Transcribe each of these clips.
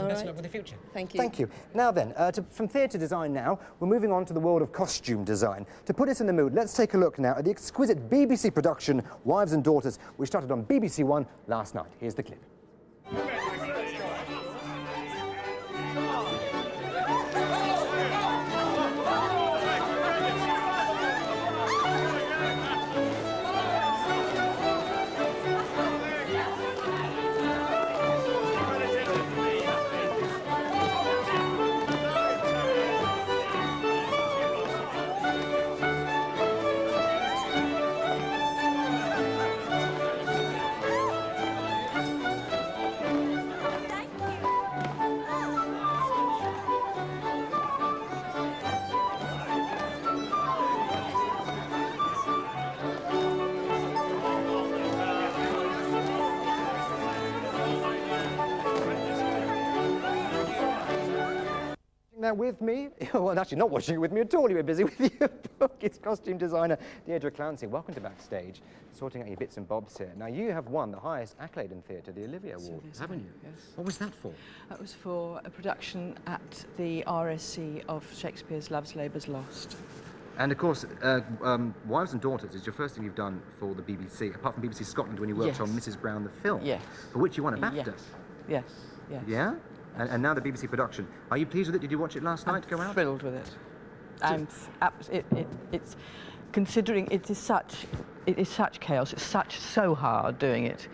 Best of luck with the future. Thank you. Thank you. Now then, from theatre design now, we're moving on to the world of costume design. To put us in the mood, let's take a look now at the exquisite BBC production, Wives and Daughters, which started on BBC One last night. Here's the clip. Now with me, well, actually not watching it with me at all, you were busy with your book. It's costume designer Deirdre Clancy. Welcome to Backstage, sorting out your bits and bobs here. Now you have won the highest accolade in theatre, the Olivier Award, haven't you? Yes. What was that for? That was for a production at the RSC of Shakespeare's Love's Labour's Lost. And of course, Wives and Daughters is your first thing you've done for the BBC, apart from BBC Scotland when you worked on Mrs. Brown the film. Yes. For which you won a BAFTA. Yes, yes. Yeah? And now the BBC production. Are you pleased with it? Did you watch it last night? Go out? Thrilled with it. It's considering it is such chaos. It's so hard doing it.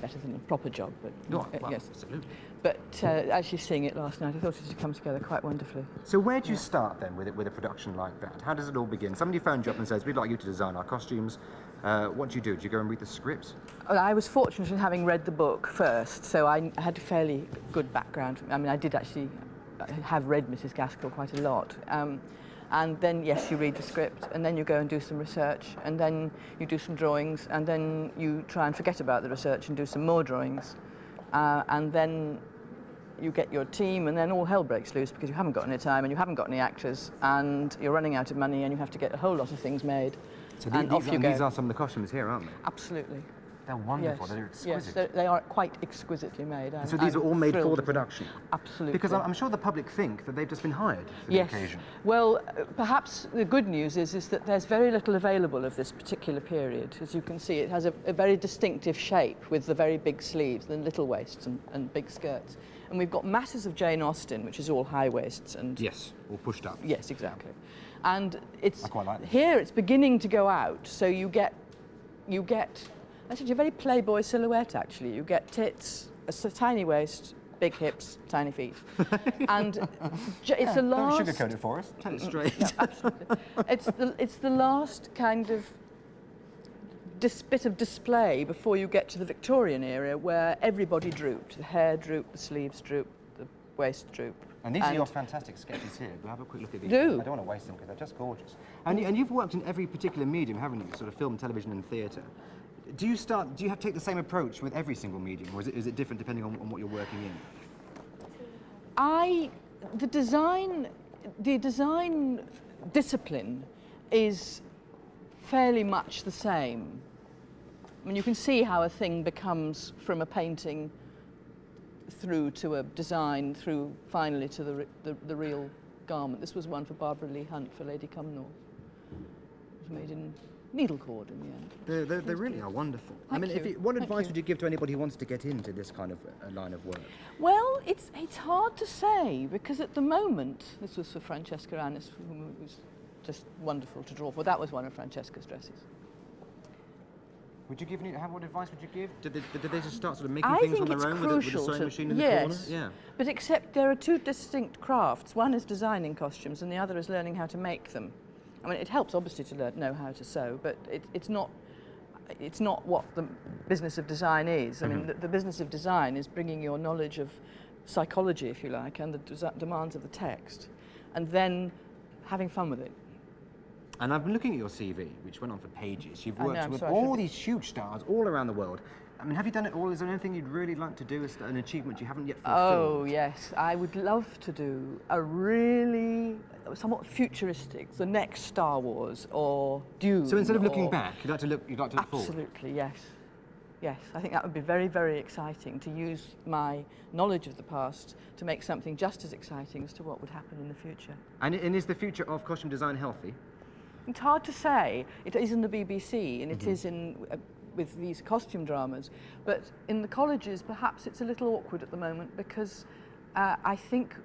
Better than a proper job, but well, yes, absolutely. But actually seeing it last night, I thought it had come together quite wonderfully. So where do you start then with a production like that? How does it all begin? Somebody phones you up and says, "We'd like you to design our costumes." What do you do? Do you go and read the scripts? Well, I was fortunate in having read the book first, so I had a fairly good background. I mean, I did actually have read Mrs. Gaskell quite a lot. And then, yes, you read the script, and then you go and do some research, and then you do some drawings, and then you try and forget about the research and do some more drawings. And then you get your team, and then all hell breaks loose because you haven't got any time, and you haven't got any actors, and you're running out of money, and you have to get a whole lot of things made. So these are some of the costumes here, aren't they? Absolutely. They're wonderful. Yes. They're exquisite. Yes, they are quite exquisitely made. So these are all made for the production? Absolutely. Because I'm sure the public think that they've just been hired for the occasion. Well, perhaps the good news is that there's very little available of this particular period. As you can see, it has a very distinctive shape with the very big sleeves and little waists and big skirts. And we've got masses of Jane Austen, which is all high waists and... Yes, all pushed up. Yes, exactly. And it's... I quite like this. Here it's beginning to go out, so you get actually a very Playboy silhouette, actually. You get tits, a tiny waist, big hips, tiny feet. And it's the last... Don't sugarcoat it for us. Tell it straight. No, absolutely. It's the last kind of bit of display before you get to the Victorian era, where everybody drooped. The hair drooped, the sleeves drooped, the waist drooped. And these are your fantastic sketches here. We'll have a quick look at these. Do. I don't want to waste them because they're just gorgeous. And you've worked in every particular medium, haven't you? Sort of film, television and theatre. Do you have to take the same approach with every single medium, or is it different depending on what you're working in? The design discipline is fairly much the same. I mean, you can see how a thing becomes from a painting through to a design, through finally to the real garment. This was one for Barbara Lee Hunt for Lady Cumnor. It was made in needle cord in the end. They really are wonderful. Thank you. What advice would you give to anybody who wants to get into this kind of line of work? Well, it's hard to say, because at the moment, this was for Francesca Annis, who was just wonderful to draw for. That was one of Francesca's dresses. Would you give what advice would you give? Did they just start sort of making things on their own with a sewing machine in the corner? Yeah. But except there are two distinct crafts. One is designing costumes, and the other is learning how to make them. I mean, it helps obviously to know how to sew, but it's not what the business of design is. I mean, the business of design is bringing your knowledge of psychology, if you like, and the demands of the text, and then having fun with it. And I've been looking at your CV, which went on for pages. You've worked with all these huge stars all around the world. I mean, have you done it all? Is there anything you'd really like to do as an achievement you haven't yet fulfilled? Oh, yes. I would love to do a really somewhat futuristic, the next Star Wars or Dune. So instead of looking back, you'd like to look forward? Absolutely, yes. Yes, I think that would be very, very exciting to use my knowledge of the past to make something just as exciting as to what would happen in the future. And is the future of costume design healthy? It's hard to say. It is in the BBC and it is in with these costume dramas, but in the colleges perhaps it's a little awkward at the moment because I think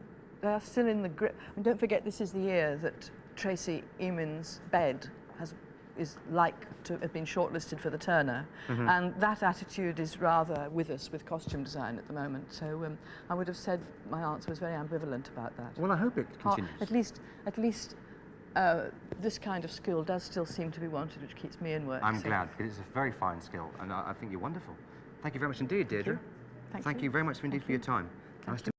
they're still in the grip. And don't forget, this is the year that Tracy Emin's Bed is like to have been shortlisted for the Turner, and that attitude is rather with us with costume design at the moment. So I would have said my answer was very ambivalent about that. Well, I hope it continues. At least this kind of skill does still seem to be wanted, which keeps me in work. I'm glad, because it's a very fine skill, and I think you're wonderful. Thank you very much indeed, Deirdre. Thank you. Thank you very much indeed for your time. Nice to